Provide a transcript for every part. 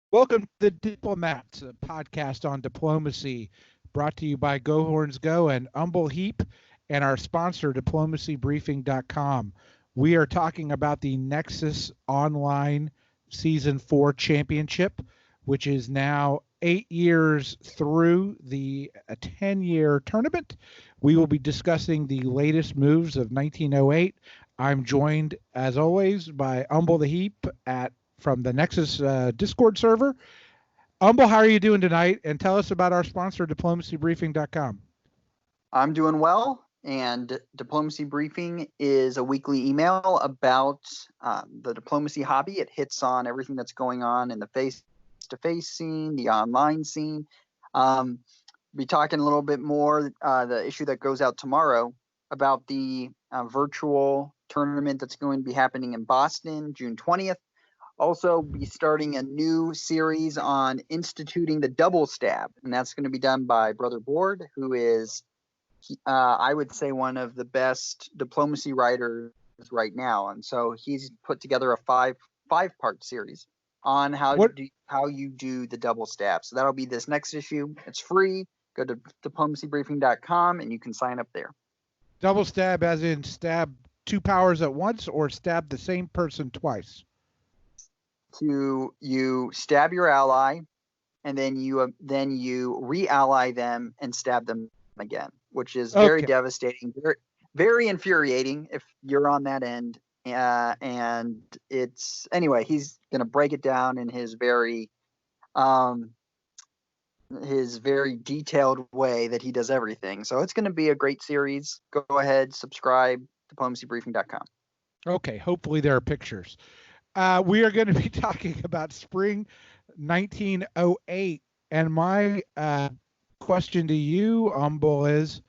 Welcome to the Diplomats, a podcast on diplomacy, brought to you by Go Horns Go and Humble Heap, and our sponsor, diplomacybriefing.com. We are talking about the Nexus Online Season 4 Championship, which is now 8 years through the 10-year tournament. We will be discussing the latest moves of 1908. I'm joined, as always, by Humble the Heap at from the Nexus Discord server. Humble, how are you doing tonight? And tell us about our sponsor, diplomacybriefing.com. I'm doing well, and Diplomacy Briefing is a weekly email about the diplomacy hobby. It hits on everything that's going on in the face-to-face scene, the online scene. Be talking a little bit more, the issue that goes out tomorrow about the virtual tournament that's going to be happening in Boston, June 20th. Also be starting a new series on instituting the double stab, and that's going to be done by Brother Board, who is, I would say, one of the best diplomacy writers right now. And so he's put together a five-part series on how you do the double stab. So that'll be this next issue. It's free. Go to diplomacybriefing.com and you can sign up there. Double stab as in stab two powers at once, or stab the same person twice? You stab your ally, and then you re-ally them and stab them again, which is very devastating, very infuriating if you're on that end. And it's anyway, he's gonna break it down in his very detailed way that he does everything. So it's gonna be a great series. Go ahead, subscribe, diplomacybriefing.com. Okay, hopefully there are pictures. We are going to be talking about spring 1908. And my question to you, Humble, is,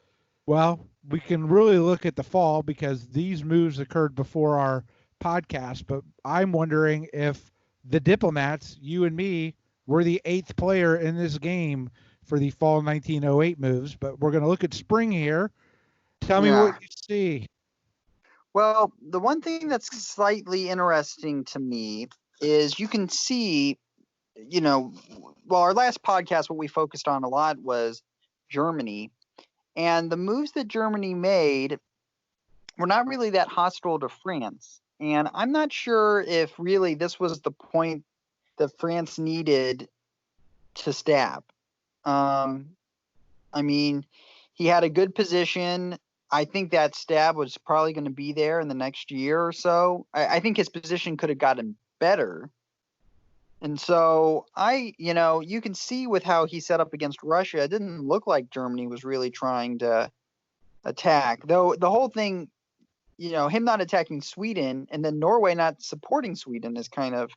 well, we can really look at the fall because these moves occurred before our podcast. But I'm wondering if the Diplomats, you and me, were the eighth player in this game for the fall 1908 moves. But we're going to look at spring here. Tell me what you see. Well, the one thing that's slightly interesting to me is you can see, our last podcast, what we focused on a lot was Germany. And the moves that Germany made were not really that hostile to France. And I'm not sure if really this was the point that France needed to stab. He had a good position. I think that stab was probably going to be there in the next year or so. I think his position could have gotten better. And so you can see with how he set up against Russia, it didn't look like Germany was really trying to attack. Though the whole thing, him not attacking Sweden and then Norway not supporting Sweden is kind of,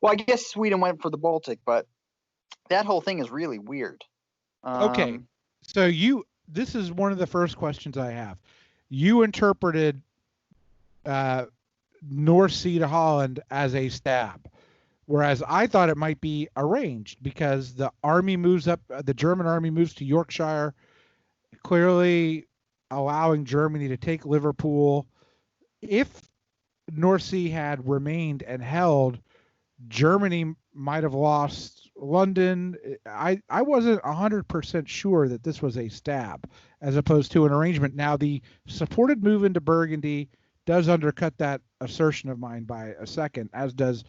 well, I guess Sweden went for the Baltic, but that whole thing is really weird. Okay. So this is one of the first questions I have. You interpreted North Sea to Holland as a stab, whereas I thought it might be arranged because the army moves up, the German army moves to Yorkshire, clearly allowing Germany to take Liverpool. If North Sea had remained and held, Germany might have lost London. I wasn't 100% sure that this was a stab as opposed to an arrangement. Now, the supported move into Burgundy does undercut that assertion of mine by a second, as does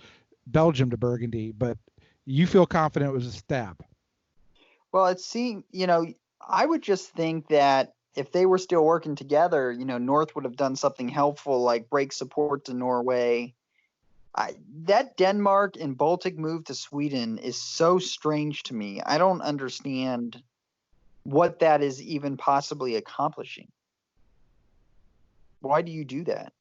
Belgium to Burgundy, but you feel confident it was a stab. Well, it seemed, I would just think that if they were still working together, North would have done something helpful like break support to Norway. That Denmark and Baltic move to Sweden is so strange to me. I don't understand what that is even possibly accomplishing. Why do you do that?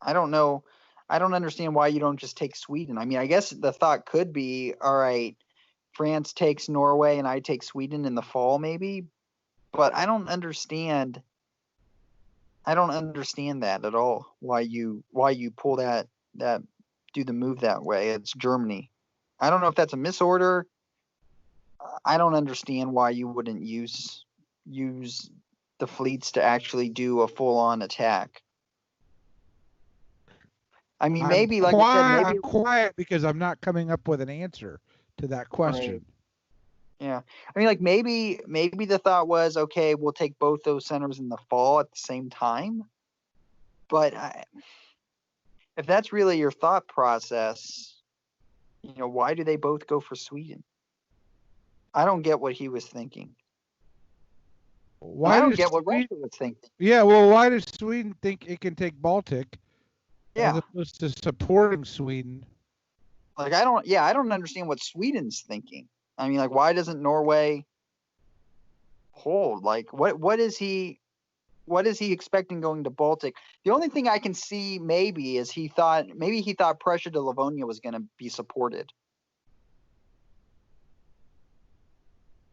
I don't know. I don't understand why you don't just take Sweden. I mean, I guess the thought could be, all right, France takes Norway and I take Sweden in the fall maybe, but I don't understand that at all. Why you pull that do the move that way? It's Germany. I don't know if that's a misorder. I don't understand why you wouldn't use the fleets to actually do a full-on attack. I mean, maybe, like I said, maybe. I'm quiet because I'm not coming up with an answer to that question. Right. Yeah. I mean, like maybe the thought was, okay, we'll take both those centers in the fall at the same time. But if that's really your thought process, why do they both go for Sweden? I don't get what he was thinking. I don't get what Russia was thinking. Yeah, well, why does Sweden think it can take Baltic as Yeah. opposed to supporting Sweden? Like, I don't understand what Sweden's thinking. I mean, like, why doesn't Norway hold? Like, what is he expecting going to Baltic? The only thing I can see maybe is he thought pressure to Livonia was going to be supported.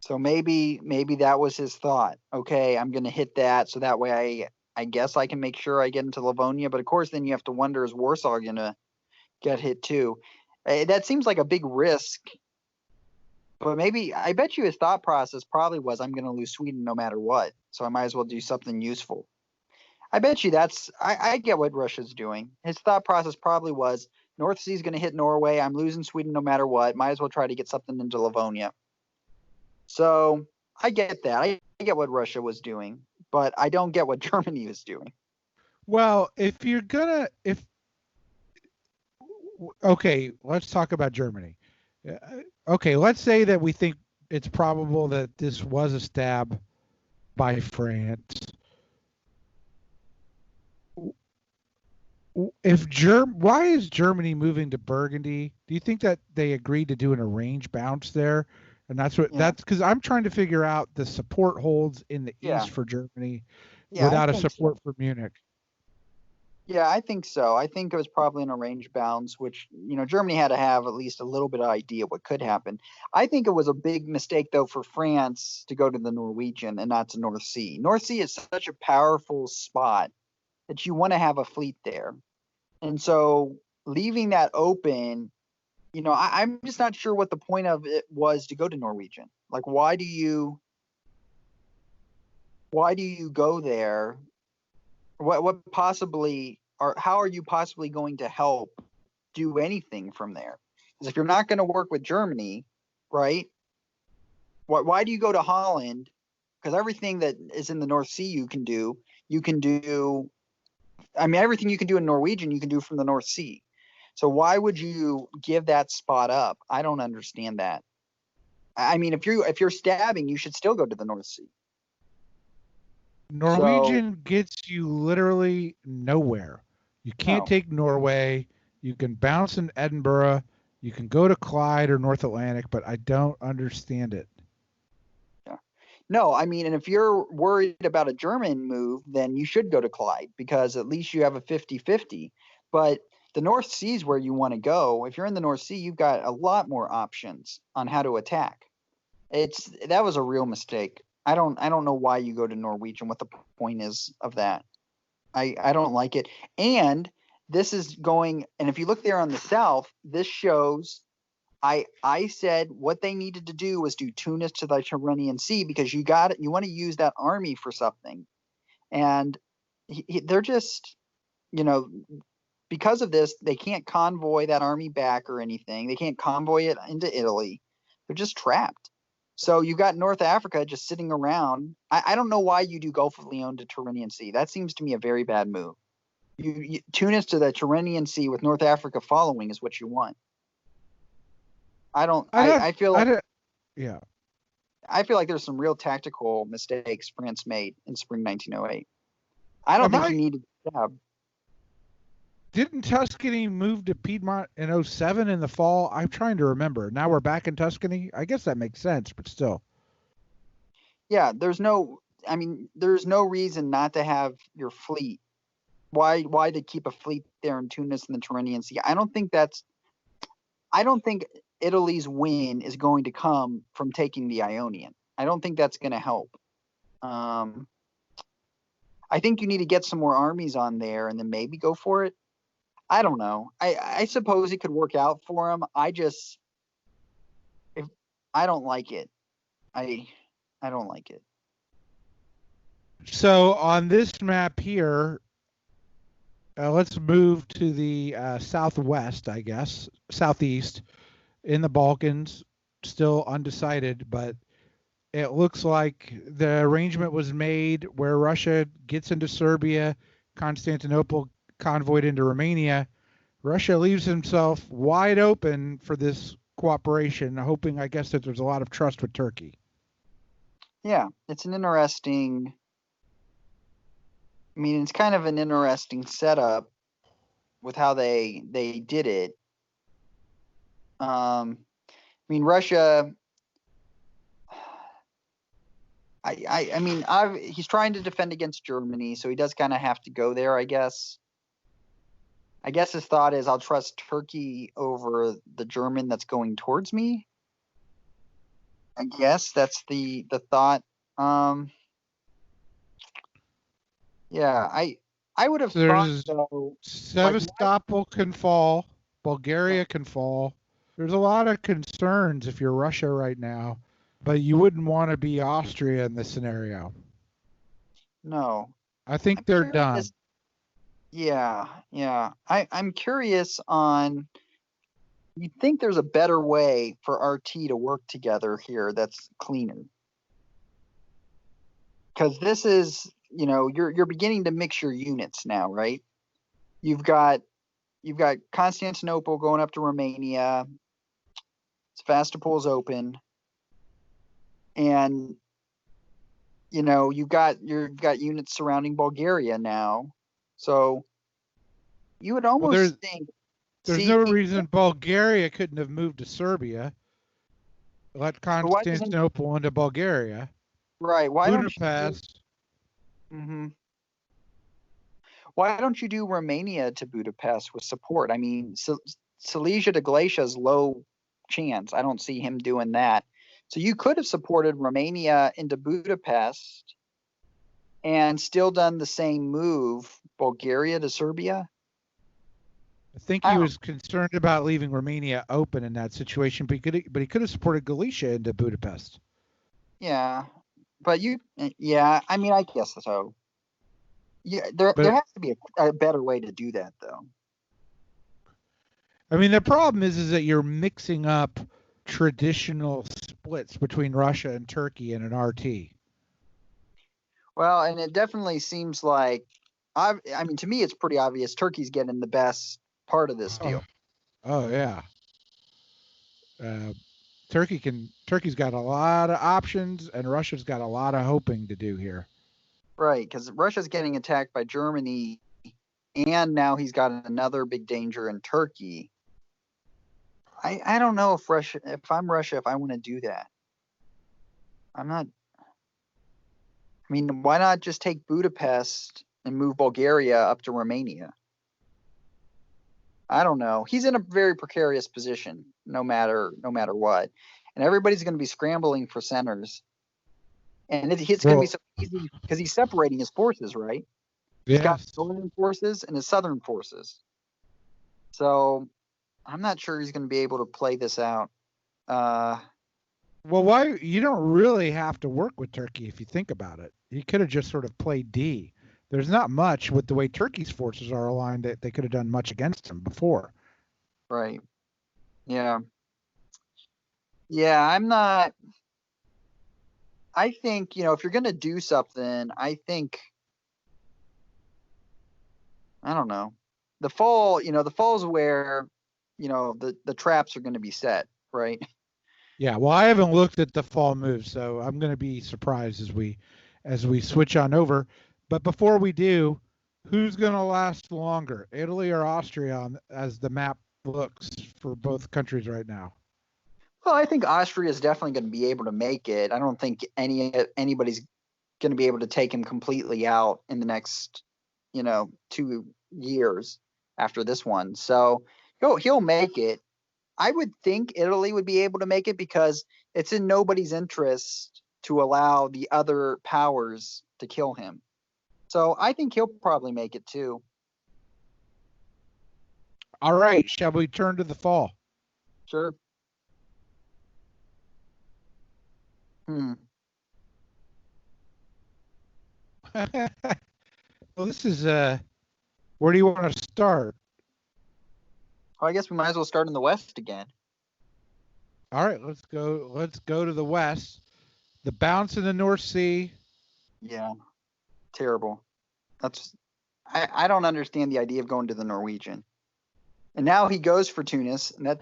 So maybe that was his thought. Okay, I'm going to hit that so that way I guess I can make sure I get into Livonia. But of course, then you have to wonder, is Warsaw going to get hit too? That seems like a big risk. But maybe, I bet you his thought process probably was, I'm going to lose Sweden no matter what. So I might as well do something useful. I bet you I get what Russia's doing. His thought process probably was, North Sea is going to hit Norway. I'm losing Sweden no matter what. Might as well try to get something into Livonia. So I get that. I get what Russia was doing, but I don't get what Germany was doing. Well, okay, let's talk about Germany. Okay, let's say that we think it's probable that this was a stab by France. Why is Germany moving to Burgundy? Do you think that they agreed to do an arranged bounce there? And that's because I'm trying to figure out the support holds in the east for Germany without a support for Munich. Yeah, I think so. I think it was probably an arranged bounce, which, Germany had to have at least a little bit of idea what could happen. I think it was a big mistake, though, for France to go to the Norwegian and not to North Sea. North Sea is such a powerful spot that you want to have a fleet there. And so leaving that open, I'm just not sure what the point of it was to go to Norwegian. Like, why do you go there? What possibly, or how are you possibly going to help do anything from there? Because if you're not going to work with Germany, right? Why do you go to Holland? Because everything that is in the North Sea you can do. I mean, everything you can do in Norwegian, you can do from the North Sea. So why would you give that spot up? I don't understand that. I mean, if you're stabbing, you should still go to the North Sea. Norwegian gets you literally nowhere. You can't take Norway. You can bounce in Edinburgh. You can go to Clyde or North Atlantic, but I don't understand it. Yeah. No, I mean, and if you're worried about a German move, then you should go to Clyde because at least you have a 50-50. But the North Sea is where you want to go. If you're in the North Sea, you've got a lot more options on how to attack. That was a real mistake. I don't know why you go to Norwegian, what the point is of that. I don't like it. And this is going, and if you look there on the south, this shows, I said what they needed to do was do Tunis to the Tyrrhenian Sea because you want to use that army for something. And they're just, because of this, they can't convoy that army back or anything. They can't convoy it into Italy. They're just trapped. So you got North Africa just sitting around. I don't know why you do Gulf of Leon to Tyrrhenian Sea. That seems to me a very bad move. Tunis to the Tyrrhenian Sea with North Africa following is what you want. I feel like there's some real tactical mistakes France made in spring 1908. I don't think you needed to stab. Didn't Tuscany move to Piedmont in 07 in the fall? I'm trying to remember. Now we're back in Tuscany. I guess that makes sense, but still. Yeah, there's no reason not to have your fleet. Why to keep a fleet there in Tunis and the Tyrrhenian Sea? I don't think Italy's win is going to come from taking the Ionian. I don't think that's going to help. I think you need to get some more armies on there and then maybe go for it. I don't know. I suppose it could work out for him. I don't like it. I don't like it. So on this map here, Let's move to the southwest, I guess, southeast in the Balkans. Still undecided, but it looks like the arrangement was made where Russia gets into Serbia, Constantinople convoyed into Romania. Russia leaves himself wide open for this cooperation, hoping, I guess, that there's a lot of trust with Turkey. Yeah, it's an interesting. I mean, it's kind of an interesting setup with how they did it. I mean, Russia. I mean, he's trying to defend against Germany, so he does kind of have to go there, I guess. I guess his thought is, I'll trust Turkey over the German that's going towards me. I guess that's the thought. Yeah, I would have thought There's though, like Sevastopol can fall, yeah, Bulgaria can fall. There's a lot of concerns if you're Russia right now, but you wouldn't want to be Austria in this scenario. no. I think I'm they're curious. done. Yeah, yeah. I'm curious on. You think there's a better way for RT to work together here that's cleaner? Because this is, you're beginning to mix your units now, right? You've got Constantinople going up to Romania. Sevastopol's open, and you've got units surrounding Bulgaria now. So you would Well, almost think, there's no see, reason Bulgaria couldn't have moved to Serbia, let but why doesn't Constantinople into Bulgaria, right? Budapest. Mhm. Why don't you do Romania to Budapest with support? I mean, Silesia to Galatia's low chance. I don't see him doing that. So you could have supported Romania into Budapest and still done the same move, Bulgaria to Serbia. I think I he don't. was concerned about leaving Romania open in that situation, but he could have supported Galicia into Budapest. Yeah, but yeah. I mean, I guess so. Yeah, there But has to be a better way to do that, though. I mean, the problem is that you're mixing up traditional splits between Russia and Turkey in an RT. Well, and it definitely seems like, I mean, to me, it's pretty obvious Turkey's getting the best part of this Oh, deal. oh yeah. Uh, Turkey's got a lot of options, and Russia's got a lot of hoping to do here. Right, because Russia's getting attacked by Germany, and now he's got another big danger in Turkey. I don't know if I'm Russia, if I want to do that. I'm not. I mean, why not just take Budapest and move Bulgaria up to Romania? I don't know. He's in a very precarious position, no matter what, and everybody's going to be scrambling for centers, and it's going to be Well, so easy because he's separating his forces, right? He's got yes. his northern forces and his southern forces. So I'm not sure he's going to be able to play this out. Uh, Well, why you don't really have to work with Turkey if you think about it. You could have just sort of played D. There's not much with the way Turkey's forces are aligned that they could have done much against him before. right. Yeah. Yeah. I'm not. I think, if you're going to do something, I think, I don't know. The fall's where, the traps are going to be set, right? Yeah, well, I haven't looked at the fall move, so I'm going to be surprised as we switch on over. But before we do, who's going to last longer, Italy or Austria, as the map looks for both countries right now? Well, I think Austria is definitely going to be able to make it. I don't think anybody's going to be able to take him completely out in the next, 2 years after this one. So he'll make it. I would think Italy would be able to make it because it's in nobody's interest to allow the other powers to kill him. So I think he'll probably make it too. All right, shall we turn to the fall? Sure. Hmm. Well, this is Where do you want to start? Oh, I guess we might as well start in the West again. All right, let's go. Let's go to the West. The bounce in the North Sea. Yeah, terrible. I don't understand the idea of going to the Norwegian. And now he goes for Tunis, and that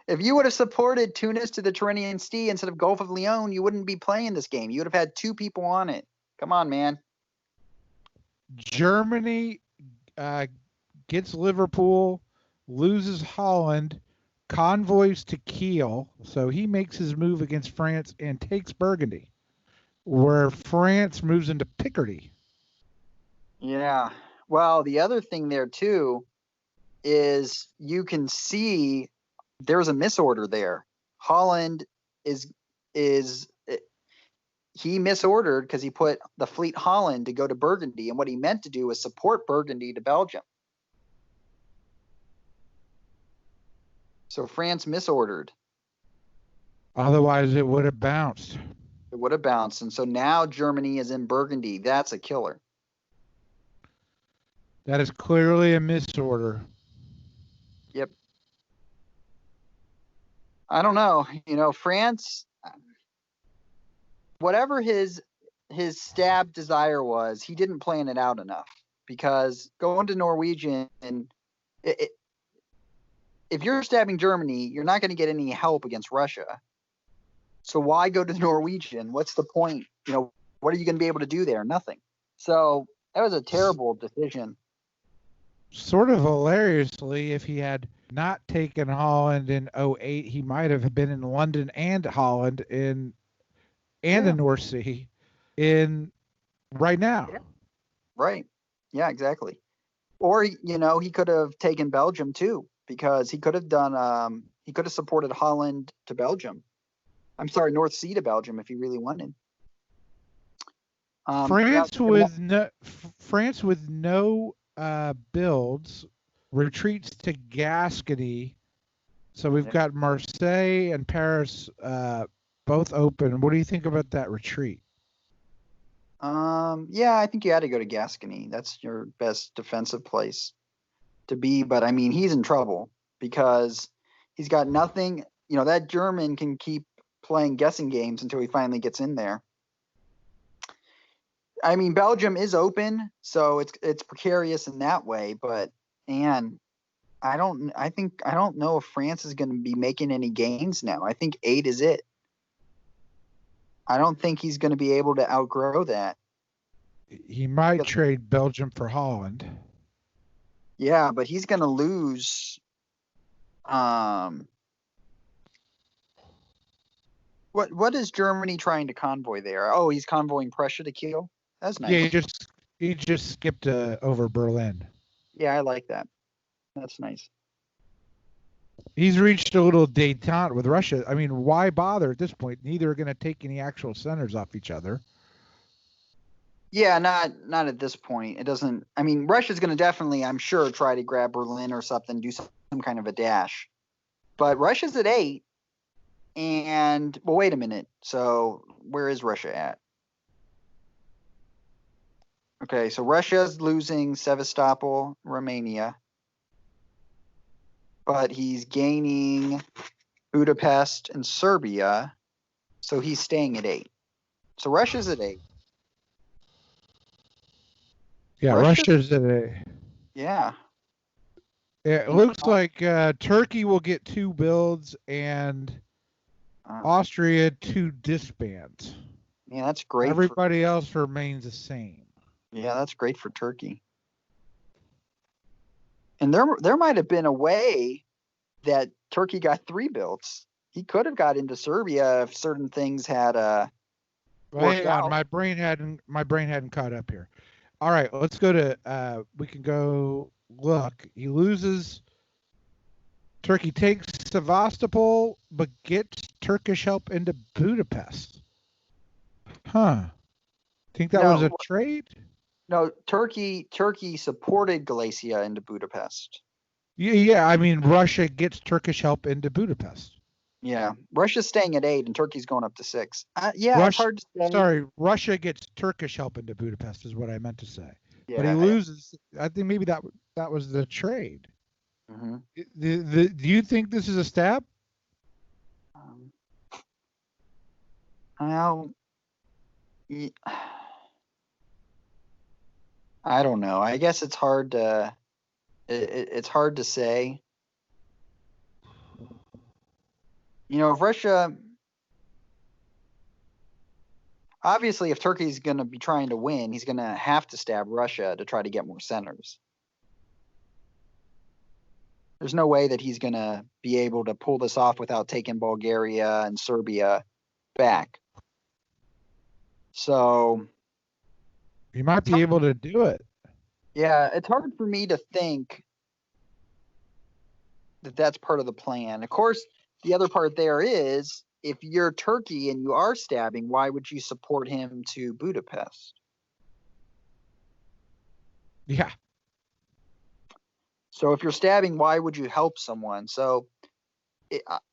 if you would have supported Tunis to the Tyrrhenian Sea instead of Gulf of Lyon, you wouldn't be playing this game. You would have had 2 people on it. Come on, man. Germany gets Liverpool, loses Holland, convoys to Kiel, so he makes his move against France and takes Burgundy, where France moves into Picardy. Yeah. Well, the other thing there too is you can see there's a misorder there. Holland is he misordered because he put the fleet Holland to go to Burgundy, and what he meant to do was support Burgundy to Belgium. So France misordered. Otherwise, it would have bounced. It would have bounced, and so now Germany is in Burgundy. That's a killer. That is clearly a misorder. Yep. I don't know. France, whatever his stab desire was, he didn't plan it out enough, because going to Norwegian, if you're stabbing Germany, you're not going to get any help against Russia. So why go to the Norwegian? What's the point? What are you going to be able to do there? Nothing. So that was a terrible decision. Sort of hilariously, if he had not taken Holland in 08, he might have been in London and Holland the North Sea in right now. Yeah. Right. Yeah, exactly. Or, he could have taken Belgium too, because he could have done, he could have supported Holland to Belgium. I'm sorry, North Sea to Belgium if he really wanted. France with no builds retreats to Gascony. So we've got Marseille and Paris both open. What do you think about that retreat? Yeah, I think you had to go to Gascony. That's your best defensive place to be. But I mean, he's in trouble because he's got nothing. That German can keep playing guessing games until he finally gets in there. I mean, Belgium is open, so it's precarious in that way. But I don't know if France is going to be making any gains now. I think 8 is it. I don't think he's going to be able to outgrow that. He might trade Belgium for Holland. Yeah, but he's going to lose. What is Germany trying to convoy there? Oh, he's convoying Prussia to Kiel. That's nice. Yeah, he just skipped over Berlin. Yeah, I like that. That's nice. He's reached a little détente with Russia. I mean, why bother at this point? Neither are going to take any actual centers off each other. Yeah, not at this point. It doesn't. I mean, Russia's going to definitely, I'm sure, try to grab Berlin or something, do some kind of a dash. But Russia's at 8, and well, wait a minute. So where is Russia at? Okay, so Russia's losing Sevastopol, Romania, but he's gaining Budapest and Serbia, so he's staying at 8. So Russia's at 8. Yeah, Russia's at 8. Yeah. It looks like Turkey will get 2 builds and Austria 2 disbands. Yeah, that's great. Everybody else remains the same. Yeah, that's great for Turkey. And there might have been a way that Turkey got 3 builds. He could have got into Serbia if certain things had worked out. My brain hadn't caught up here. All right, let's go to we can go look. He loses. Turkey takes Sevastopol, but gets Turkish help into Budapest. Huh. Think that was a trade? No, Turkey supported Galicia into Budapest. Yeah. I mean, Russia gets Turkish help into Budapest. Yeah, Russia's staying at 8 and Turkey's going up to 6. Yeah, it's hard to say. Russia gets Turkish help into Budapest is what I meant to say. But he Yeah, yeah. loses. I think maybe that was the trade. Hmm. Do you think this is a stab? Um, well, y- I don't know. I guess it's hard to it's hard to say. If Russia, obviously, if Turkey's going to be trying to win, he's going to have to stab Russia to try to get more centers. There's no way that he's going to be able to pull this off without taking Bulgaria and Serbia back. So He might be able to do it. yeah, it's hard for me to think that that's part of the plan. Of course, the other part there is if you're Turkey and you are stabbing, why would you support him to Budapest? Yeah. So if you're stabbing, why would you help someone? So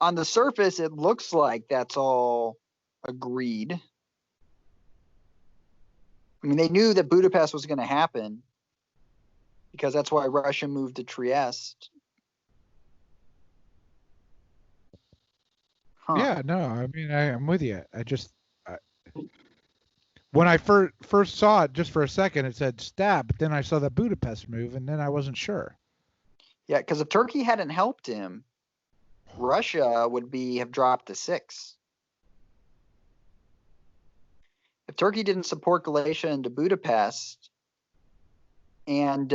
on the surface, it looks like that's all agreed. I mean, they knew that Budapest was going to happen because that's why Russia moved to Trieste. Huh. Yeah, no, I mean, I'm with you. When I first saw it, just for a second, it said stab, but then I saw the Budapest move, and then I wasn't sure. Yeah, because if Turkey hadn't helped him, Russia would have dropped to 6. If Turkey didn't support Galatia into Budapest, and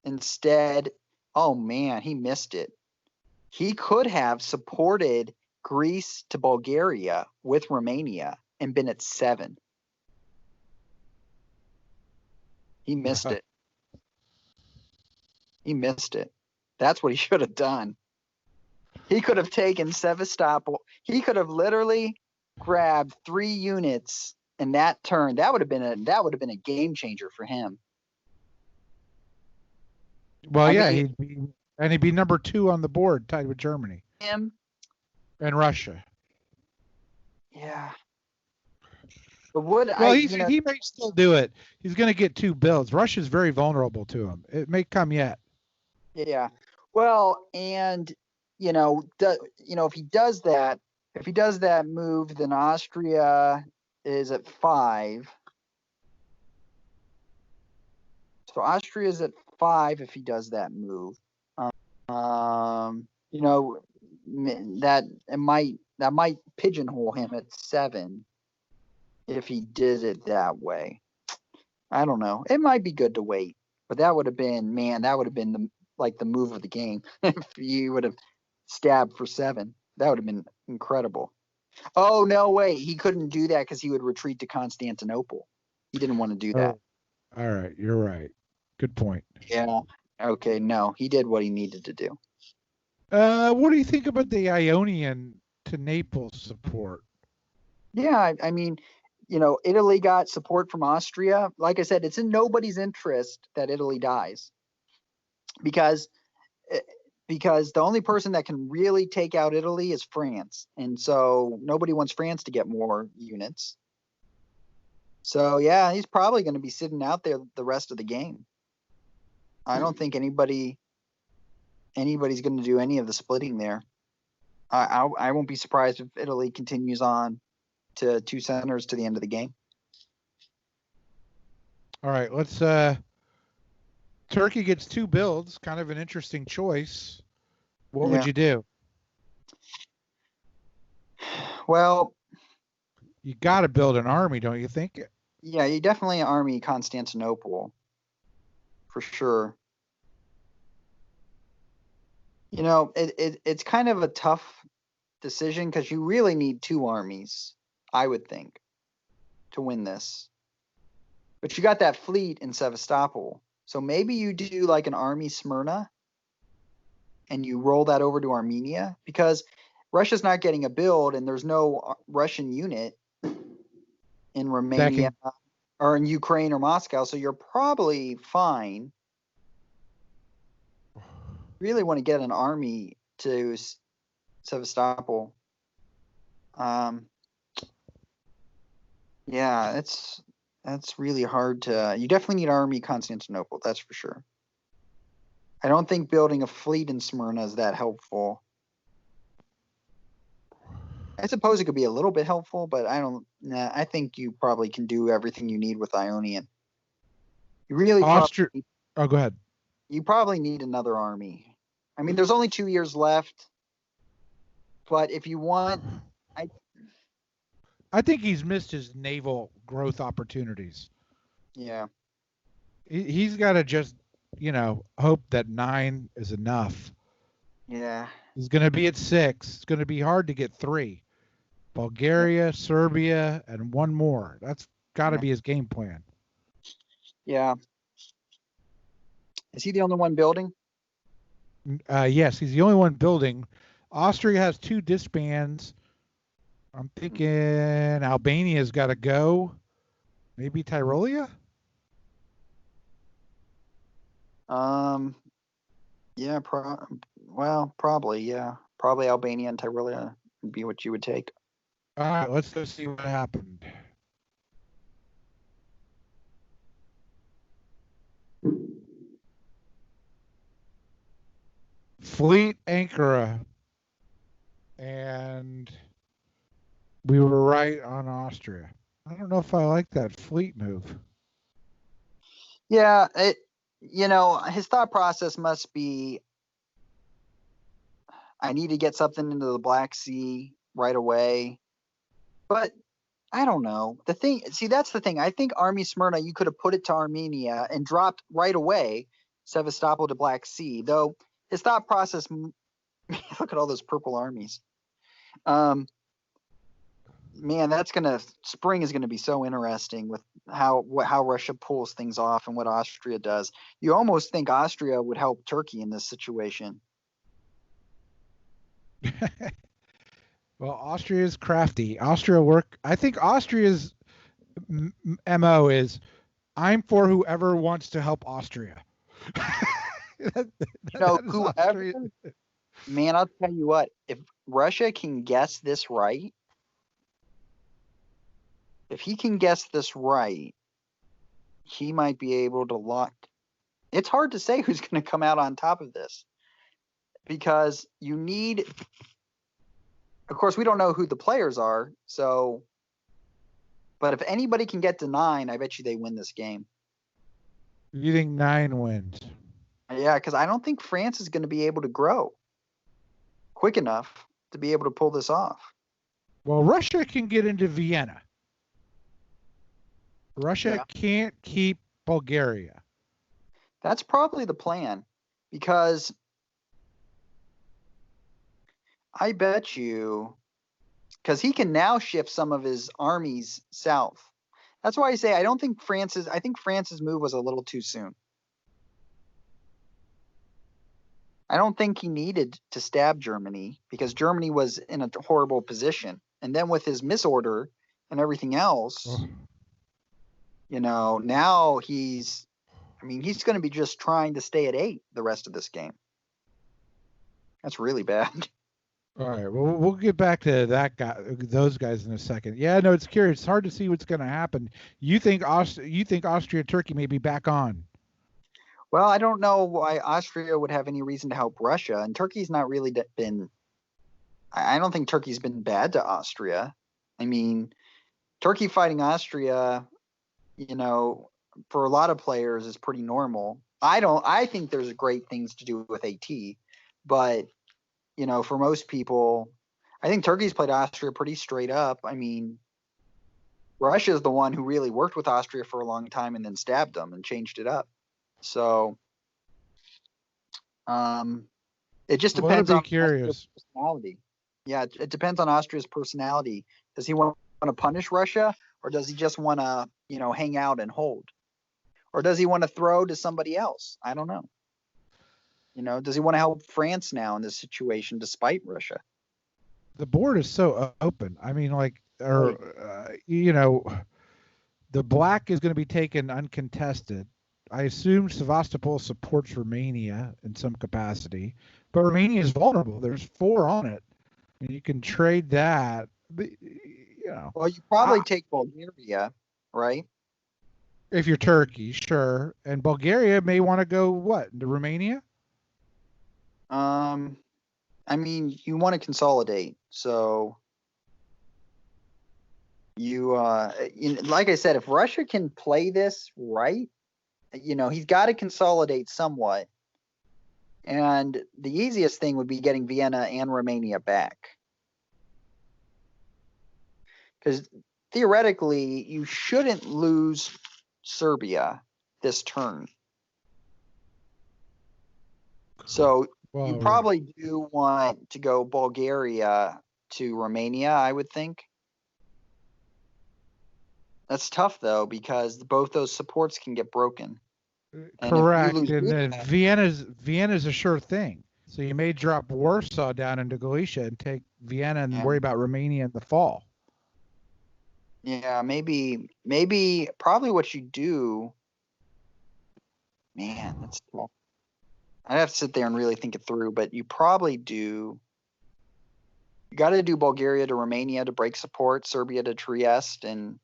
instead, oh man, he missed it. He could have supported Greece to Bulgaria with Romania and been at 7. He missed it. He missed it. That's what he should have done. He could have taken Sevastopol. He could have literally grabbed 3 units in that turn. That would have been a game changer for him. Well, yeah, he'd be number 2 on the board, tied with Germany. Him and Russia. Yeah. But he may still do it. He's going to get 2 builds. Russia's very vulnerable to him. It may come yet. Yeah. Well, and if he does that move, then Austria is at 5. So Austria is at 5 if he does that move. That might pigeonhole him at 7 if he did it that way. I don't know. It might be good to wait, but that would have been the move of the game. If you would have stabbed for 7, that would have been incredible. Oh no, wait, he couldn't do that because he would retreat to Constantinople. He didn't want to do that. All right, you're right. Good point. Yeah. Okay, no, he did what he needed to do. What do you think about the Ionian to Naples support? Yeah, I mean, Italy got support from Austria. Like I said, it's in nobody's interest that Italy dies because the only person that can really take out Italy is France. And so nobody wants France to get more units. So yeah, he's probably going to be sitting out there the rest of the game. I don't think anybody's going to do any of the splitting there. I won't be surprised if Italy continues on to 2 centers to the end of the game. All right, let's Turkey gets 2 builds, kind of an interesting choice. What would you do? Well, you got to build an army, don't you think? Yeah, you definitely army Constantinople for sure. It's kind of a tough decision because you really need 2 armies, I would think, to win this. But you got that fleet in Sevastopol. So maybe you do like an army Smyrna and you roll that over to Armenia because Russia's not getting a build and there's no Russian unit in Romania or in Ukraine or Moscow. So you're probably fine. Really want to get an army to Sevastopol. Yeah, that's really hard to. You definitely need Army Constantinople, that's for sure. I don't think building a fleet in Smyrna is that helpful. I suppose it could be a little bit helpful, but I don't. Nah, I think you probably can do everything you need with Ionian. You really Austria. probably, Oh, go ahead. you probably need another army. I mean, there's only 2 years left, but if you want, I think he's missed his naval growth opportunities. yeah, He's got to just, hope that 9 is enough. yeah. He's going to be at 6. It's going to be hard to get 3. Bulgaria, Serbia, and 1 more. That's got to be his game plan. Yeah. Is he the only one building? Yes, he's the only one building. Austria has 2 disbands. I'm thinking Albania's got to go. Maybe Tyrolia? Yeah, probably, yeah. Probably Albania and Tyrolia would be what you would take. All right, let's go see what happened. Fleet Ankara. And we were right on Austria. I don't know if I like that fleet move. Yeah, his thought process must be, I need to get something into the Black Sea right away. But I don't know. That's the thing. I think Army Smyrna, you could have put it to Armenia and dropped right away Sevastopol to Black Sea. Though his thought process, look at all those purple armies. Man, spring is gonna be so interesting with how Russia pulls things off and what Austria does. You almost think Austria would help Turkey in this situation. Well, Austria is crafty. I think Austria's MO is, I'm for whoever wants to help Austria. Whoever. Man, I'll tell you what. If Russia can guess this right, he might be able to lock. It's hard to say who's going to come out on top of this, because you need. Of course, we don't know who the players are, so. But if anybody can get to 9, I bet you they win this game. You think 9 wins? Yeah, because I don't think France is going to be able to grow quick enough to be able to pull this off. Well, Russia can get into Vienna. Russia can't keep Bulgaria. That's probably the plan, because I bet you, because he can now shift some of his armies south. That's why I say I think France's move was a little too soon. I don't think he needed to stab Germany, because Germany was in a horrible position. And then with his misorder and everything else, now he's going to be just trying to stay at 8 the rest of this game. That's really bad. All right. Well, we'll get back to those guys in a second. Yeah, no, it's curious. It's hard to see what's going to happen. You think Austria, Turkey may be back on? Well, I don't know why Austria would have any reason to help Russia, and Turkey's not really been. I don't think Turkey's been bad to Austria. I mean, Turkey fighting Austria, for a lot of players is pretty normal. I think there's great things to do with AT, but for most people, I think Turkey's played Austria pretty straight up. I mean, Russia's the one who really worked with Austria for a long time and then stabbed them and changed it up. So, it just depends on Austria's personality. Yeah, it depends on Austria's personality. Does he want to punish Russia, or does he just want to, hang out and hold? Or does he want to throw to somebody else? I don't know. Does he want to help France now in this situation despite Russia? The board is so open. I mean, the black is going to be taken uncontested. I assume Sevastopol supports Romania in some capacity, but Romania is vulnerable. There's 4 on it. You can trade that. You know, Well, you probably take Bulgaria, right? if you're Turkey, sure. And Bulgaria may want to go what? To Romania? I mean, you want to consolidate, so like I said, if Russia can play this right, he's got to consolidate somewhat. And the easiest thing would be getting Vienna and Romania back. Because theoretically, you shouldn't lose Serbia this turn. So you probably do want to go Bulgaria to Romania, I would think. That's tough though, because both those supports can get broken. Correct. And then Vienna's a sure thing. So you may drop Warsaw down into Galicia and take Vienna and worry about Romania in the fall. Yeah, maybe probably what you do. Man, that's tough. I'd have to sit there and really think it through, but you probably do. You got to do Bulgaria to Romania to break support, Serbia to Trieste, and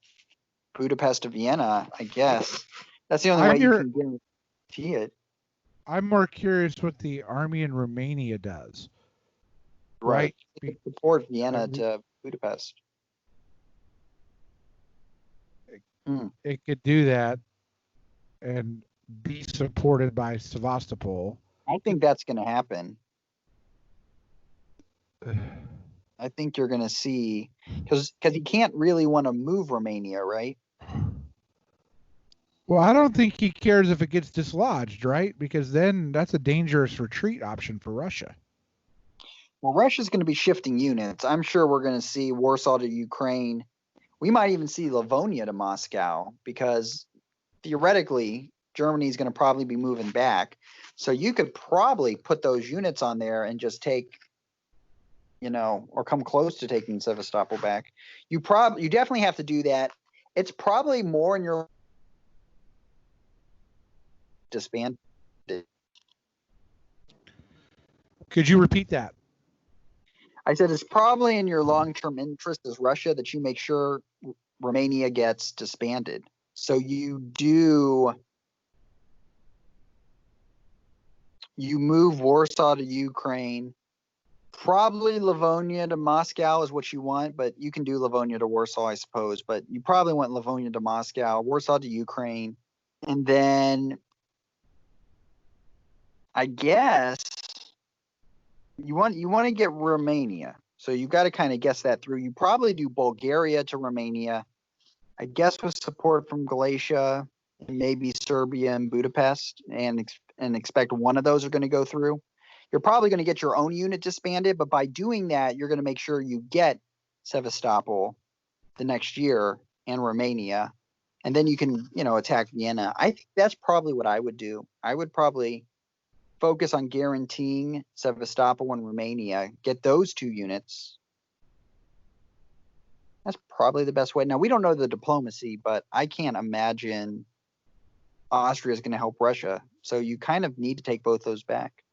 Budapest to Vienna, I guess. That's the only way you can guarantee it. I'm more curious what the army in Romania does. Right? Support Vienna to Budapest. It could do that and be supported by Sevastopol. I think that's going to happen. I think you're going to see, because he can't really want to move Romania, right? Well, I don't think he cares if it gets dislodged, right? Because then that's a dangerous retreat option for Russia. Well, Russia's going to be shifting units. I'm sure we're going to see Warsaw to Ukraine. We might even see Livonia to Moscow, because theoretically, Germany's going to probably be moving back. So you could probably put those units on there and just take, or come close to taking Sevastopol back. You definitely have to do that. It's probably more in your disbanded. Could you repeat that? I said it's probably in your long-term interest as Russia that you make sure Romania gets disbanded. So you move Warsaw to Ukraine. Probably Livonia to Moscow is what you want, but you can do Livonia to Warsaw, I suppose. But you probably want Livonia to Moscow, Warsaw to Ukraine, and then I guess you want to get Romania. So you got to kind of guess that through. You probably do Bulgaria to Romania, I guess, with support from Galicia, and maybe Serbia and Budapest, and expect one of those are going to go through. You're probably going to get your own unit disbanded, but by doing that, you're going to make sure you get Sevastopol the next year and Romania, and then you can, attack Vienna. I think that's probably what I would do. I would probably focus on guaranteeing Sevastopol and Romania, get those two units. That's probably the best way. Now, we don't know the diplomacy, but I can't imagine Austria is going to help Russia. So you kind of need to take both those back.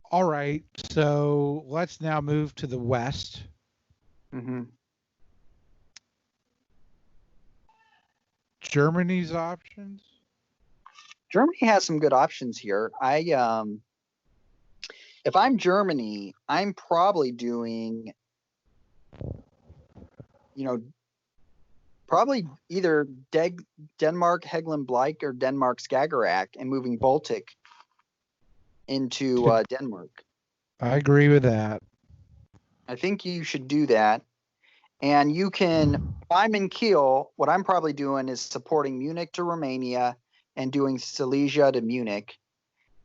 All right. So let's now move to the West. Mm-hmm. Germany's options? Germany has some good options here. If I'm Germany, I'm probably doing, probably either Denmark Hegeland-Bleich or Denmark Skagerrak and moving Baltic into Denmark. I agree with that. I think you should do that. And you can, if I'm in Kiel, what I'm probably doing is supporting Munich to Romania and doing Silesia to Munich.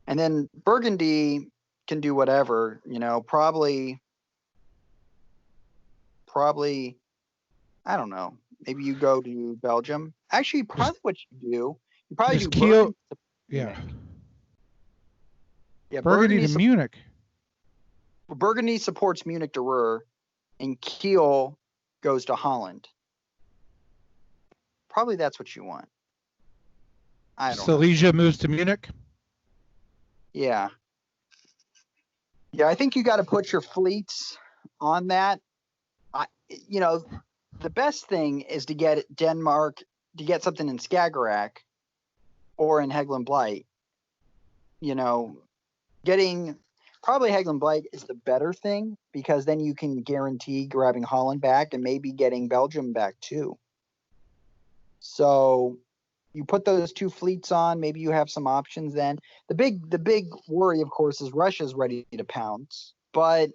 And then Burgundy can do whatever, probably, I don't know. Maybe you go to Belgium. Actually, probably what you probably do Kiel. Yeah, Burgundy to Munich. Burgundy supports Munich to Ruhr, and Kiel goes to Holland. Probably that's what you want. I don't know. Silesia moves to Munich? Yeah. Yeah, I think you got to put your fleets on that. The best thing is to get Denmark, to get something in Skagerrak or in Hegland Blight. Getting probably Hegland Blight is the better thing, because then you can guarantee grabbing Holland back and maybe getting Belgium back too. So you put those two fleets on, maybe you have some options then. The big worry, of course, is Russia's ready to pounce, but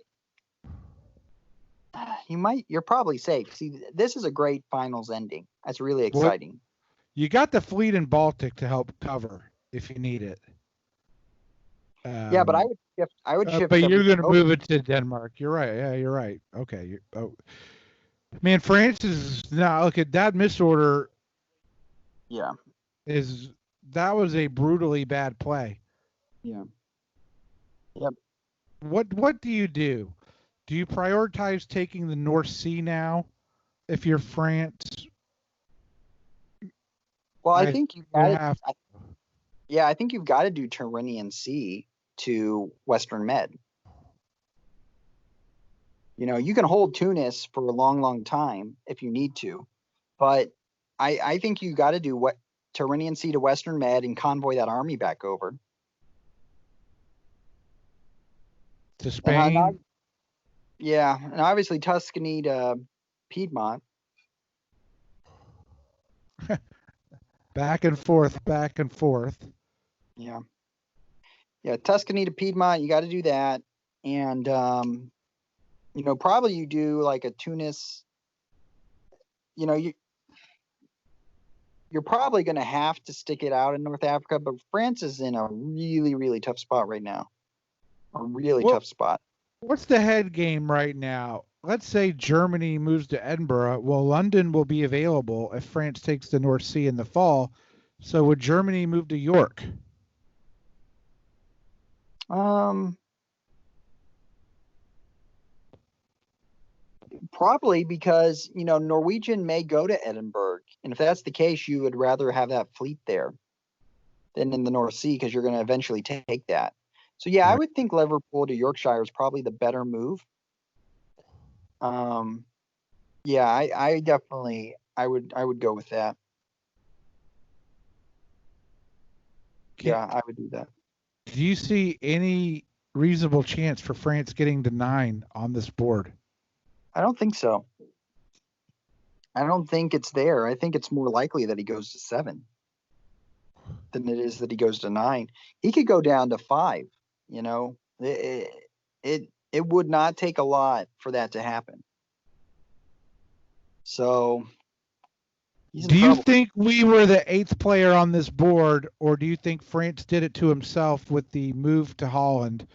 you're probably safe. See, this is a great finals ending. That's really exciting. You got the fleet in Baltic to help cover if you need it. Yeah, but I would shift. But you're going to move it to Denmark. You're right. Yeah, you're right. Okay. Man, France is now, look at that misorder. Yeah. That was a brutally bad play. Yeah. Yep. What do you do? Do you prioritize taking the North Sea now if you're France? Well, I think you've got to. Yeah, I think you've got to do Tyrrhenian Sea to Western Med. You can hold Tunis for a long, long time if you need to, but I think you got to do Tyrrhenian Sea to Western Med and convoy that army back over to Spain. And obviously Tuscany to Piedmont. Back and forth, back and forth. Yeah, Tuscany to Piedmont. You got to do that, and probably you do like a Tunis. You're probably going to have to stick it out in North Africa, but France is in a really, really tough spot right now. Tough spot. What's the head game right now? Let's say Germany moves to Edinburgh. Well, London will be available if France takes the North Sea in the fall. So would Germany move to York? Probably, because Norwegian may go to Edinburgh, and if that's the case, you would rather have that fleet there than in the North Sea, because you're going to eventually take that. So yeah, right. I would think Liverpool to Yorkshire is probably the better move. Yeah, I definitely I would go with that. Yeah, I would do that. Do you see any reasonable chance for France getting to 9 on this board? I don't think so. I don't think it's there. I think it's more likely that he goes to 7 than it is that he goes to 9. He could go down to 5. It would not take a lot for that to happen. So, do you think we were the 8th player on this board, or do you think France did it to himself with the move to Holland,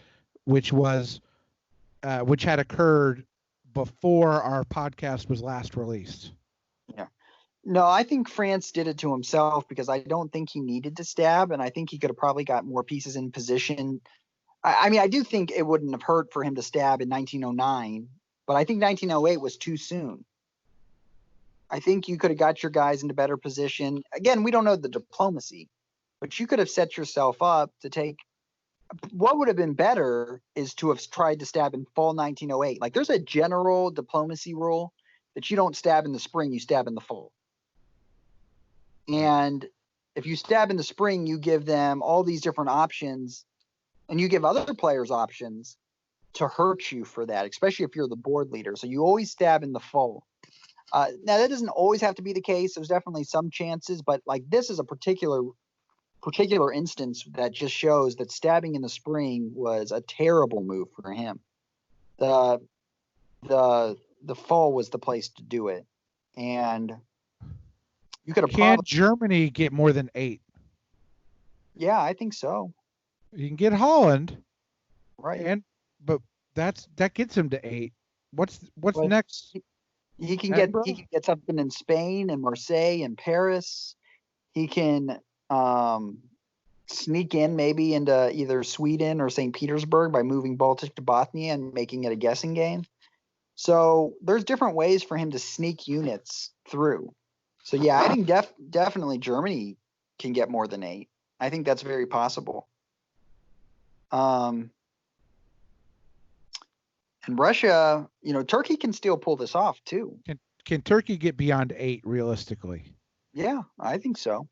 which had occurred before our podcast was last released? Yeah. No, I think France did it to himself, because I don't think he needed to stab, and I think he could have probably got more pieces in position. I do think it wouldn't have hurt for him to stab in 1909, but I think 1908 was too soon. I think you could have got your guys into better position. Again, we don't know the diplomacy, but you could have set yourself up to take. What would have been better is to have tried to stab in fall 1908. Like, there's a general diplomacy rule that you don't stab in the spring, you stab in the fall. And if you stab in the spring, you give them all these different options, and you give other players options to hurt you for that, especially if you're the board leader. So you always stab in the fall. Now, that doesn't always have to be the case. There's definitely some chances, but like, this is a particular instance that just shows that stabbing in the spring was a terrible move for him. The fall was the place to do it, and you could have. Can't Germany get more than 8? Yeah, I think so. You can get Holland, right? But that gets him to 8. What's next? He can get something in Spain and Marseille and Paris. He can sneak in maybe into either Sweden or St. Petersburg by moving Baltic to Bothnia and making it a guessing game. So there's different ways for him to sneak units through. So yeah, I think definitely Germany can get more than 8. I think that's very possible. And Russia, Turkey can still pull this off too. Can Turkey get beyond 8 realistically? Yeah, I think so.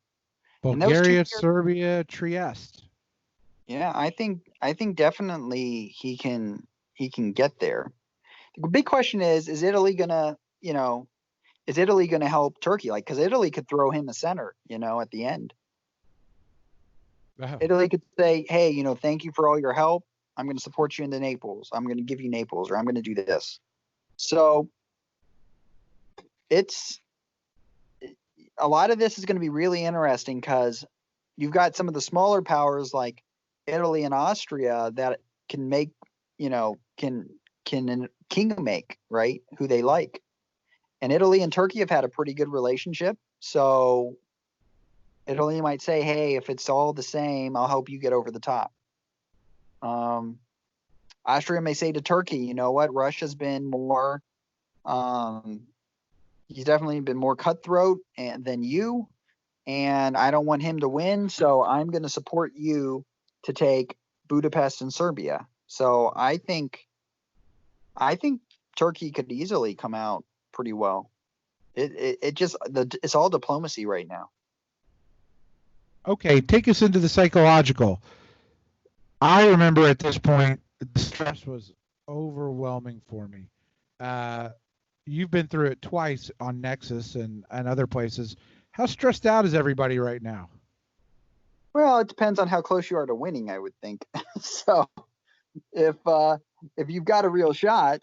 And those Bulgaria, Serbia, Trieste. Yeah, I think definitely he can get there. The big question is Italy gonna, is Italy gonna help Turkey? Like, because Italy could throw him a center, at the end. Oh. Italy could say, hey, thank you for all your help. I'm going to support you into Naples. I'm going to give you Naples, or I'm going to do this. So it's a lot of this is going to be really interesting because you've got some of the smaller powers like Italy and Austria that can make, can king make, right, who they like. And Italy and Turkey have had a pretty good relationship. So Italy might say, hey, if it's all the same, I'll help you get over the top. Austria may say to Turkey, you know what, Russia's been more, he's definitely been more cutthroat than you, and I don't want him to win, so I'm going to support you to take Budapest and Serbia. So I think Turkey could easily come out pretty well. It's all diplomacy right now. Okay, take us into the psychological. I remember at this point, the stress was overwhelming for me. You've been through it twice on Nexus and other places. How stressed out is everybody right now? Well, it depends on how close you are to winning, I would think. So if you've got a real shot,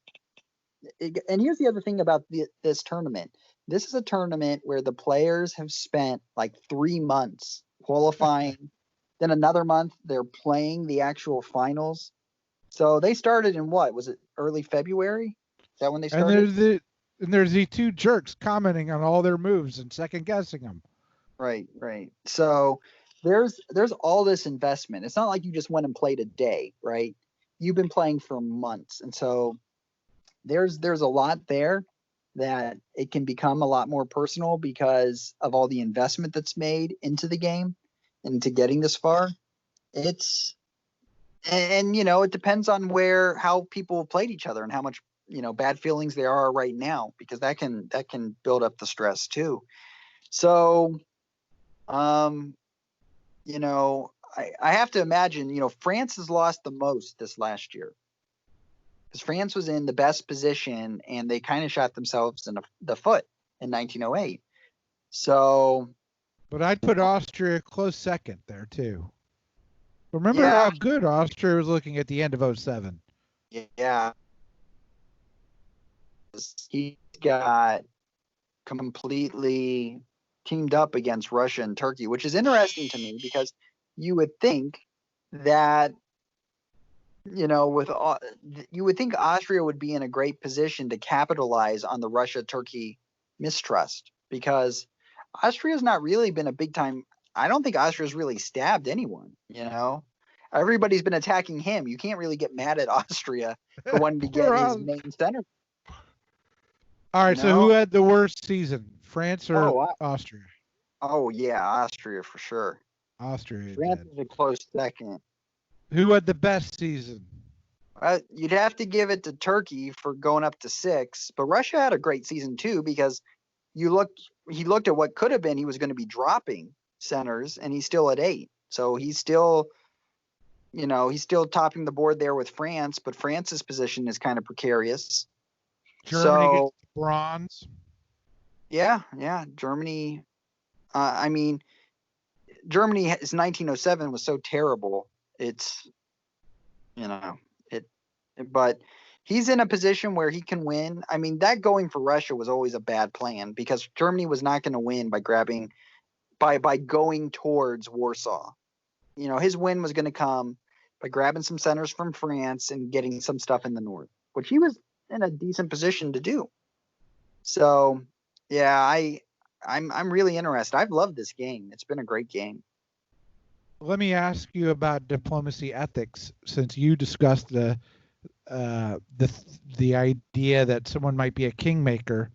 and here's the other thing about this tournament. This is a tournament where the players have spent like 3 months qualifying. Then another month they're playing the actual finals. So they started in what? Was it early February? Is that when they started? And there's these two jerks commenting on all their moves and second guessing them. Right. So there's all this investment. It's not like you just went and played a day, right? You've been playing for months. And so there's a lot there that it can become a lot more personal because of all the investment that's made into the game and into getting this far. It depends on how people played each other and how much, bad feelings there are right now, because that can build up the stress too. So, I have to imagine, France has lost the most this last year because France was in the best position and they kind of shot themselves in the foot in 1908. So, but I'd put Austria a close second there too. Remember how good Austria was looking at the end of 07. Yeah. He got completely teamed up against Russia and Turkey, which is interesting to me because you would think that, you would think Austria would be in a great position to capitalize on the Russia-Turkey mistrust, because Austria's not really been a big time. I don't think Austria's really stabbed anyone, Everybody's been attacking him. You can't really get mad at Austria for wanting to get his main center. All right, so who had the worst season, France or Austria? Oh, yeah, Austria for sure. Austria. France is a close second. Who had the best season? You'd have to give it to Turkey for going up to 6, but Russia had a great season too, because he looked at what could have been. He was going to be dropping centers, and he's still at 8. So he's still topping the board there with France, but France's position is kind of precarious. Germany gets bronze. Yeah, Germany. Germany is 1907 was so terrible. It's, but he's in a position where he can win. I mean, that going for Russia was always a bad plan because Germany was not going to win by going towards Warsaw. His win was going to come by grabbing some centers from France and getting some stuff in the north, which he was in a decent position to do. So, yeah, I'm really interested. I've loved this game. It's been a great game. Let me ask you about diplomacy ethics, since you discussed the idea that someone might be a kingmaker.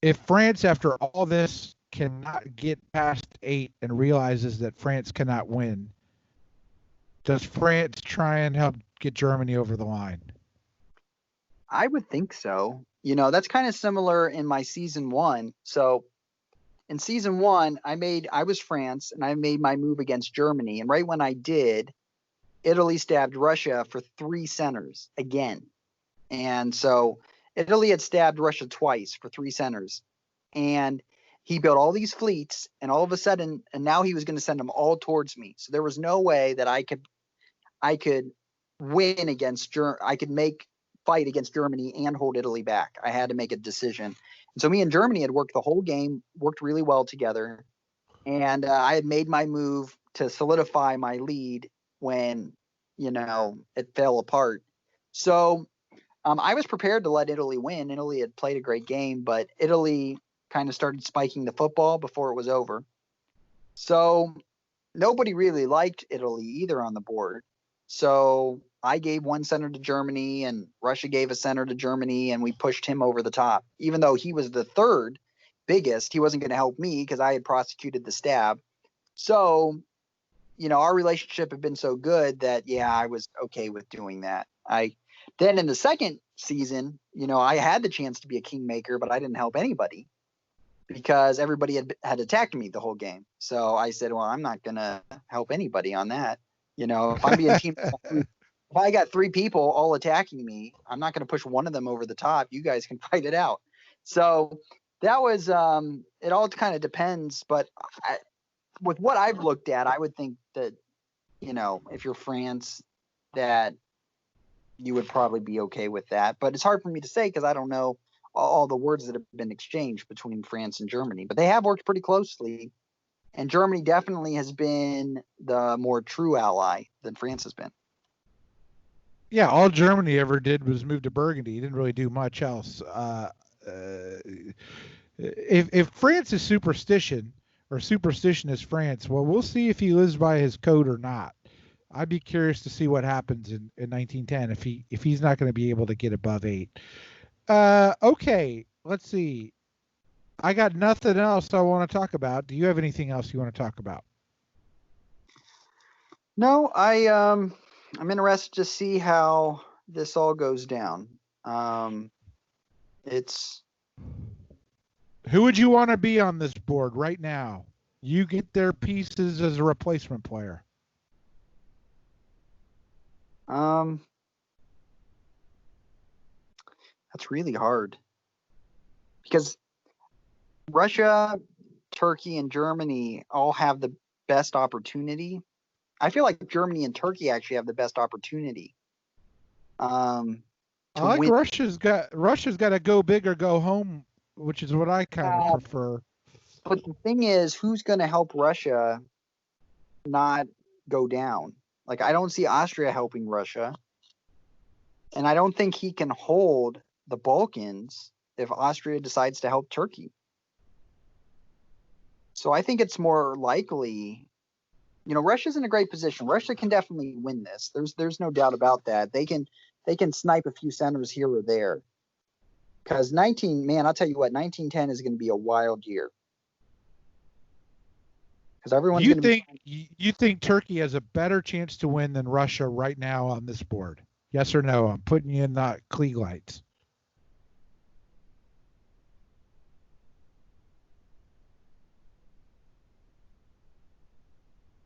If France, after all this, cannot get past 8 and realizes that France cannot win, does France try and help get Germany over the line? I would think so. That's kind of similar in my season one. So in season one, I was France and I made my move against Germany. And right when I did, Italy stabbed Russia for 3 centers again. And so Italy had stabbed Russia twice for 3 centers. And he built all these fleets, and all of a sudden, and now he was going to send them all towards me. So there was no way that I could win against I could fight against Germany and hold Italy back. I had to make a decision. And so me and Germany had worked the whole game, worked really well together, and I had made my move to solidify my lead when it fell apart. So I was prepared to let Italy win. Italy had played a great game, but Italy kind of started spiking the football before it was over. So nobody really liked Italy either on the board. So I gave 1 center to Germany, and Russia gave a center to Germany, and we pushed him over the top. Even though he was the third biggest, he wasn't going to help me because I had prosecuted the stab. So, our relationship had been so good that, yeah, I was okay with doing that. Then in the second season, I had the chance to be a kingmaker, but I didn't help anybody because everybody had attacked me the whole game. So I said, well, I'm not going to help anybody on that. If I'm being team, if I got 3 people all attacking me, I'm not going to push one of them over the top. You guys can fight it out. So that was, it all kind of depends. But with what I've looked at, I would think that, if you're France, that you would probably be okay with that. But it's hard for me to say because I don't know all the words that have been exchanged between France and Germany. But they have worked pretty closely. And Germany definitely has been the more true ally than France has been. Yeah, all Germany ever did was move to Burgundy. He didn't really do much else. If France is superstition is France, well, we'll see if he lives by his code or not. I'd be curious to see what happens in 1910 if he's not going to be able to get above 8. Okay, let's see. I got nothing else I want to talk about. Do you have anything else you want to talk about? No, I'm interested to see how this all goes down. It's Who would you want to be on this board right now? You get their pieces as a replacement player. That's really hard because Russia, Turkey, and Germany all have the best opportunity. I feel like Germany and Turkey actually have the best opportunity. I like win. Russia's got to go big or go home, which is what I kind of prefer. But the thing is, who's going to help Russia not go down? Like, I don't see Austria helping Russia. And I don't think he can hold the Balkans if Austria decides to help Turkey. So I think it's more likely, Russia's in a great position. Russia can definitely win this. There's no doubt about that. They can snipe a few centers here or there. Because I'll tell you what, 1910 is going to be a wild year. Because everyone's going to You think Turkey has a better chance to win than Russia right now on this board? Yes or no? I'm putting you in the Klieg lights.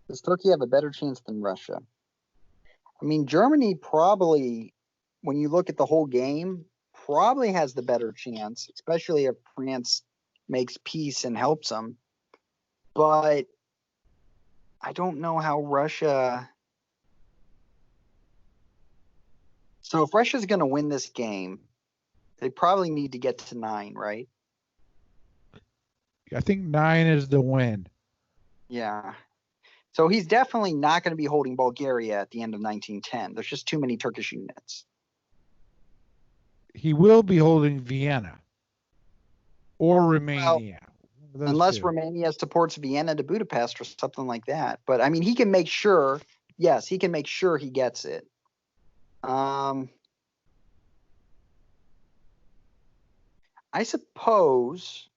Does Turkey have a better chance than Russia? I mean, Germany probably, when you look at the whole game, probably has the better chance, especially if France makes peace and helps them. But I don't know how Russia. So if Russia's going to win this game, they probably need to get to 9, right? I think 9 is the win. Yeah. So he's definitely not going to be holding Bulgaria at the end of 1910. There's just too many Turkish units. He will be holding Vienna or Romania. Unless Romania supports Vienna to Budapest or something like that. But, I mean, he can make sure, he gets it. I suppose,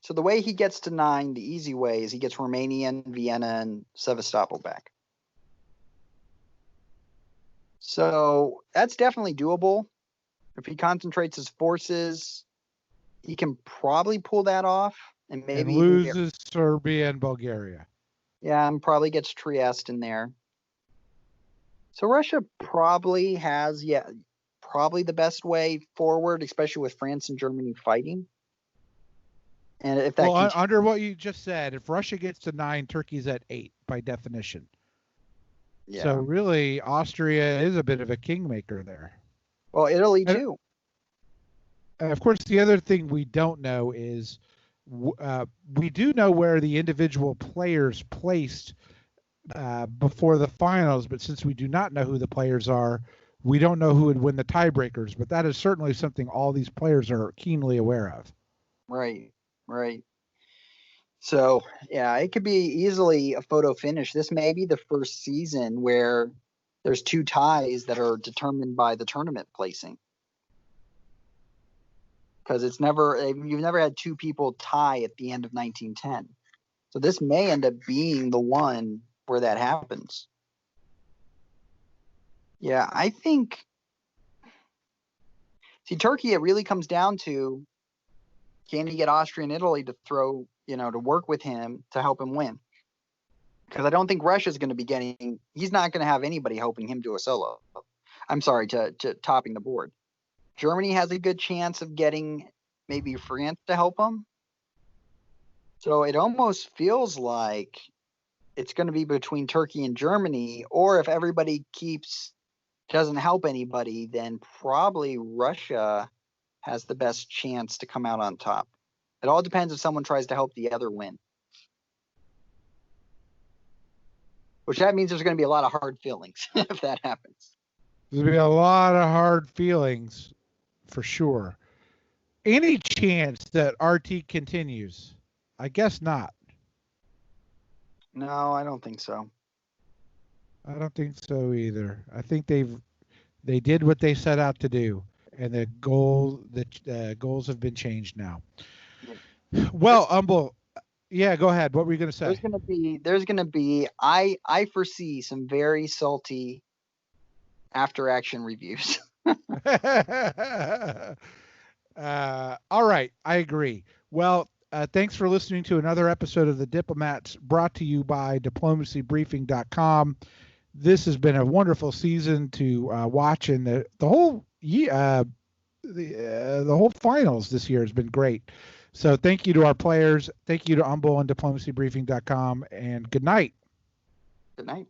so the way he gets to 9, the easy way, is he gets Romania and Vienna and Sevastopol back. So that's definitely doable. If he concentrates his forces, he can probably pull that off, and maybe and even get, loses Serbia and Bulgaria. yeah, and probably gets Trieste in there. So Russia probably has, probably the best way forward, especially with France and Germany fighting. And if that under what you just said, if Russia gets to 9, Turkey's at 8 by definition. yeah. So really, Austria is a bit of a kingmaker there. Well, Italy too. And of course, the other thing we don't know is we do know where the individual players placed before the finals, but since we do not know who the players are, we don't know who would win the tiebreakers. But that is certainly something all these players are keenly aware of. Right. So, yeah, it could be easily a photo finish. This may be the first season where there's 2 ties that are determined by the tournament placing. Because you've never had 2 people tie at the end of 1910. So this may end up being the one where that happens. Yeah, I think. See, Turkey, it really comes down to, can he get Austria and Italy to throw, to work with him to help him win? Because I don't think Russia's going to be he's not going to have anybody helping him do a solo. I'm sorry, to topping the board. Germany has a good chance of getting maybe France to help him. So it almost feels like it's going to be between Turkey and Germany, or if everybody doesn't help anybody, then probably Russia has the best chance to come out on top. It all depends if someone tries to help the other win. Which that means there's going to be a lot of hard feelings if that happens. There's going to be a lot of hard feelings for sure. Any chance that RT continues? I guess not. No, I don't think so. I don't think so either. I think they did what they set out to do, and the goals have been changed now. Yeah. Well, Humble, yeah, go ahead. What were you going to say? There's going to be. I foresee some very salty after action reviews. All right, I agree. Well, thanks for listening to another episode of The Diplomats, brought to you by diplomacybriefing.com. This has been a wonderful season to watch, and the whole the whole finals this year has been great. So thank you to our players. Thank you to Humble and diplomacybriefing.com, and good night. Good night.